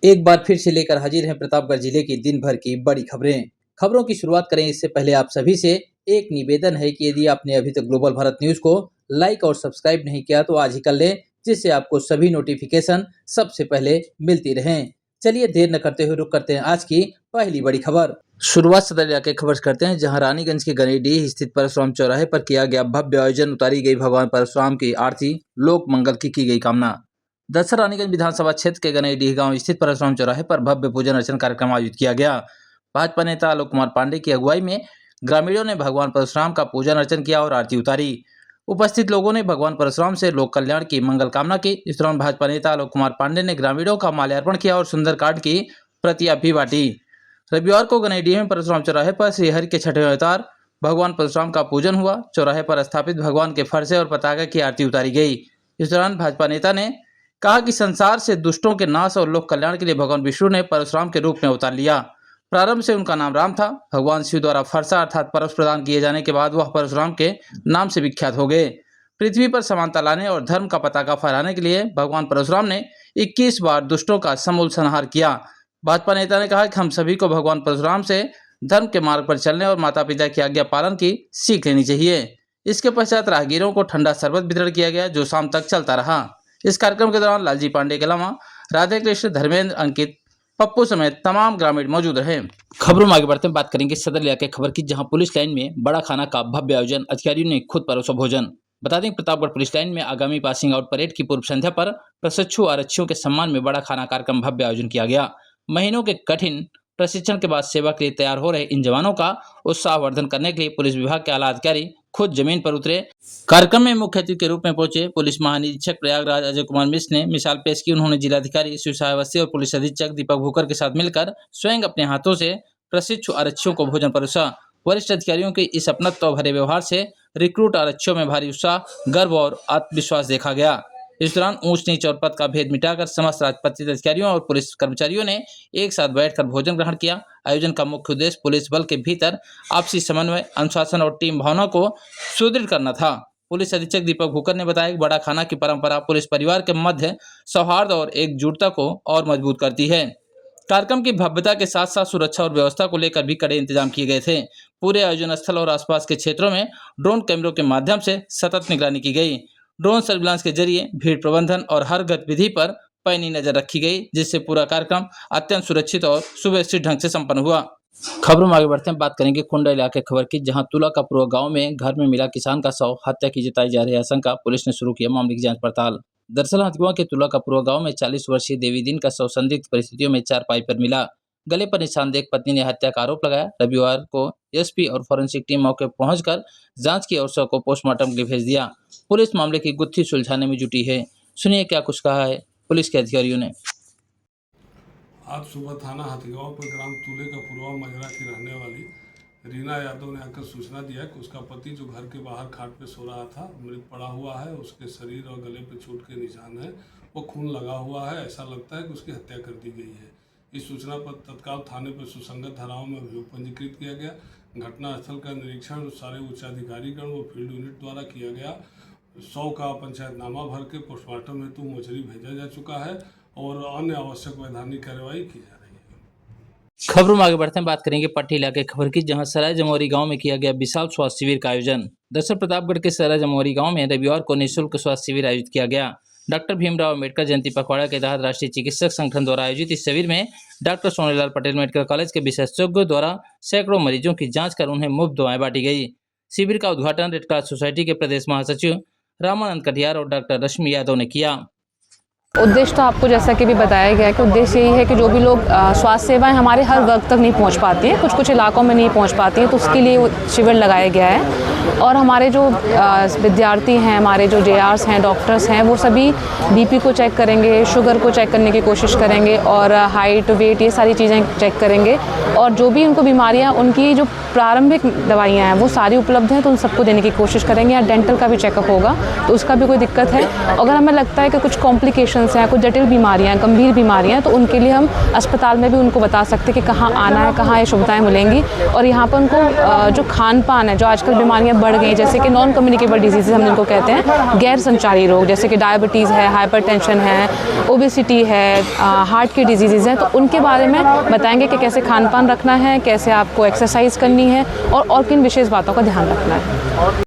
एक बार फिर से लेकर हाजिर हैं प्रतापगढ़ जिले की दिन भर की बड़ी खबरें। खबरों की शुरुआत करें इससे पहले आप सभी से एक निवेदन है कि यदि आपने अभी तक ग्लोबल भारत न्यूज को लाइक और सब्सक्राइब नहीं किया तो आज ही कर लें, जिससे आपको सभी नोटिफिकेशन सबसे पहले मिलती रहें। चलिए देर न करते हुए रुक करते हैं आज की पहली बड़ी खबर। शुरुआत सदर इलाके खबर से करते हैं, जहां रानीगंज के गणेडीह स्थित परशुराम चौराहे पर किया गया भव्य आयोजन। उतारी गई भगवान परशुराम की आरती, लोक मंगल की गई कामना। दरअसल रानीगंज विधानसभा क्षेत्र के गणेडीह गांव स्थित परशुराम चौराहे पर भव्य पूजन अर्चन कार्यक्रम आयोजित किया गया। भाजपा नेता आलोक कुमार पांडे की अगुवाई में ग्रामीणों ने भगवान परशुराम का पूजन अर्चन किया और आरती उतारी। उपस्थित लोगों ने भगवान परशुराम से लोक कल्याण की मंगल कामना की। इस दौरान भाजपा नेता आलोक कुमार पांडे ने ग्रामीणों का माल्यार्पण किया और सुंदर कार्ड की प्रतियां भी बांटी। रविवार को गणेडीह में परशुराम चौराहे पर श्रीहरि के छठे अवतार भगवान परशुराम का पूजन हुआ। चौराहे पर स्थापित भगवान के फरसे और पताका की आरती उतारी गई। इस दौरान भाजपा नेता ने कहा कि संसार से दुष्टों के नाश और लोक कल्याण के लिए भगवान विष्णु ने परशुराम के रूप में अवतार लिया। प्रारंभ से उनका नाम राम था। भगवान शिव द्वारा फरसा अर्थात परश प्रदान किए जाने के बाद वह परशुराम के नाम से विख्यात हो गए। पृथ्वी पर समानता लाने और धर्म का पताका फहराने के लिए भगवान परशुराम ने 21 बार दुष्टों का समूल संहार किया। भाजपा नेता ने कहा कि हम सभी को भगवान परशुराम से धर्म के मार्ग पर चलने और माता पिता की आज्ञा पालन की सीख लेनी चाहिए। इसके पश्चात राहगीरों को ठंडा शरबत वितरण किया गया, जो शाम तक चलता रहा। इस कार्यक्रम के दौरान लालजी पांडे के अलावा राधे कृष्ण, धर्मेंद्र, अंकित, पप्पू समेत तमाम ग्रामीण मौजूद रहे। खबरों में आगे बढ़ते हैं, बात करेंगे सदर इलाके खबर की, जहां पुलिस लाइन में बड़ा खाना का भव्य आयोजन, अधिकारियों ने खुद परोसा भोजन। बता दें प्रतापगढ़ पुलिस लाइन में आगामी पासिंग आउट परेड की पूर्व संध्या पर प्रशिक्षु आरक्षियों के सम्मान में बड़ा खाना कार्यक्रम भव्य आयोजन किया गया। महीनों के कठिन प्रशिक्षण के बाद सेवा के लिए तैयार हो रहे इन जवानों का उत्साहवर्धन करने के लिए पुलिस विभाग के आला अधिकारी खुद जमीन पर उतरे। कार्यक्रम में मुख्य अतिथि के रूप में पहुंचे पुलिस महानिरीक्षक प्रयागराज अजय कुमार मिश्र ने मिसाल पेश की। उन्होंने जिलाधिकारी शिव सहाय अवस्थी और पुलिस अधीक्षक दीपक भूकर के साथ मिलकर स्वयं अपने हाथों से प्रशिक्षु आरक्षियों को भोजन परोसा। वरिष्ठ अधिकारियों के इस अपनत्व भरे व्यवहार से रिक्रूट आरक्षियों में भारी उत्साह, गर्व और आत्मविश्वास देखा गया। इस दौरान ऊंच नीच और पद का भेद मिटाकर समस्त राजपत्रित अधिकारियों और पुलिस कर्मचारियों ने एक साथ बैठकर भोजन ग्रहण किया। आयोजन का मुख्य उद्देश्य पुलिस बल के भीतर आपसी समन्वय, अनुशासन और टीम भावना को सुदृढ़ करना था। पुलिस अधीक्षक दीपक भूकर ने बताया कि बड़ा खाना की परंपरा पुलिस परिवार के मध्य सौहार्द और एकजुटता को और मजबूत करती है। कार्यक्रम की भव्यता के साथ साथ सुरक्षा और व्यवस्था को लेकर भी कड़े इंतजाम किए गए थे। पूरे आयोजन स्थल और आसपास के क्षेत्रों में ड्रोन कैमरों के माध्यम से सतत निगरानी की गई। ड्रोन सर्विलांस के जरिए भीड़ प्रबंधन और हर गतिविधि पर पैनी नजर रखी गई, जिससे पूरा कार्यक्रम अत्यंत सुरक्षित और सुव्यवस्थित ढंग से संपन्न हुआ। खबरों में आगे बढ़ते हैं, बात करेंगे कुंडा इलाके खबर की, जहां तुलाकापुर गांव में घर में मिला किसान का शव, हत्या की जताई जा रही आशंका। पुलिस ने शुरू किया मामले की जांच पड़ताल। दरअसल हथुआ के तुलाकापुर गांव में 40 वर्षीय देवी दिन का शव संदिग्ध परिस्थितियों में चारपाई पर मिला। गले पर निशान देख पत्नी ने हत्या का आरोप लगाया। रविवार को एसपी और फोरेंसिक टीम मौके पर पहुंचकर जांच की और शव को पोस्टमार्टम के लिए भेज दिया। पुलिस मामले की गुत्थी सुलझाने में जुटी है। सुनिए क्या कुछ कहा है पुलिस के अधिकारियों ने। आज सुबह थाना हाथीगांव पर ग्राम तुलेकापुरवा मजरा की रहने वाली रीना यादव ने आकर सूचना दिया कि उसका पति जो घर के बाहर खाट पे सो रहा था, मृत पड़ा हुआ है। उसके शरीर और गले पे चोट के निशान है, वो खून लगा हुआ है। ऐसा लगता है कि उसकी हत्या कर दी गई है। इस सूचना पर तत्काल थाने पर सुसंगत धाराओं में अभियोग पंजीकृत किया गया। घटनास्थल का निरीक्षण सारे उच्चाधिकारीगण व फील्ड यूनिट द्वारा किया गया। 100 का पंचायतनामा भर के पोस्टमार्टम हेतु मोचरी भेजा जा चुका है और अन्य आवश्यक वैधानिक कार्रवाई की जा रही है। खबरों में आगे बढ़ते हैं, बात करेंगे पट्टी इलाके खबर की, जहां सराय जमोरी गांव में किया गया विशाल स्वास्थ्य शिविर का आयोजन। दरअसल प्रतापगढ़ के सराय जमोरी गांव में रविवार को निःशुल्क स्वास्थ्य शिविर आयोजित किया गया। डॉक्टर भीमराव अम्बेडकर जयंती पखवाड़ा के तहत राष्ट्रीय चिकित्सक संगठन द्वारा आयोजित इस शिविर में doctor Sonelal Patel medical college के विशेषज्ञों द्वारा सैकड़ों मरीजों की जांच कर उन्हें मुफ्त दवाएं बांटी गई। शिविर का उद्घाटन रेड क्रॉस सोसाइटी के प्रदेश महासचिव रामानंद कटियार और डॉक्टर रश्मि यादव ने किया। उद्देश्य तो आपको जैसा कि भी बताया गया है कि उद्देश्य यही है कि जो भी लोग स्वास्थ्य सेवाएं हमारे हर वर्ग तक नहीं पहुंच पाती हैं, कुछ कुछ इलाकों में नहीं पहुंच पाती हैं, तो उसके लिए शिविर लगाया गया है। और हमारे जो विद्यार्थी हैं, हमारे जो जेआरस हैं, डॉक्टर्स हैं, वो सभी बीपी को चेक करेंगे, शुगर को चेक करने की कोशिश करेंगे और हाइट, वेट, ये सारी चीज़ें चेक करेंगे। और जो भी उनको बीमारियाँ, उनकी जो प्रारंभिक दवाइयाँ हैं वो सारी उपलब्ध हैं, तो उन सबको देने की कोशिश करेंगे। या डेंटल का भी चेकअप होगा तो उसका भी कोई दिक्कत है, अगर हमें लगता है कि कुछ कॉम्प्लिकेशन कंडीशंस हैं, कुछ जटिल बीमारियाँ हैं, गंभीर बीमारियाँ हैं, तो उनके लिए हम अस्पताल में भी उनको बता सकते हैं कि कहाँ आना है, कहाँ ये सुविधाएँ मिलेंगी। और यहाँ पर उनको जो खान पान है, जो आजकल बीमारियाँ बढ़ गई जैसे कि नॉन कम्युनिकेबल डिजीज़ हम जिनको कहते हैं, गैर संचारी रोग, जैसे कि डायबिटीज़ है, हाइपरटेंशन है, ओबेसिटी है, हार्ट की डिजीज़ हैं, तो उनके बारे में बताएंगे कि कैसे खान पान रखना है, कैसे आपको एक्सरसाइज करनी है और किन विशेष बातों का ध्यान रखना है।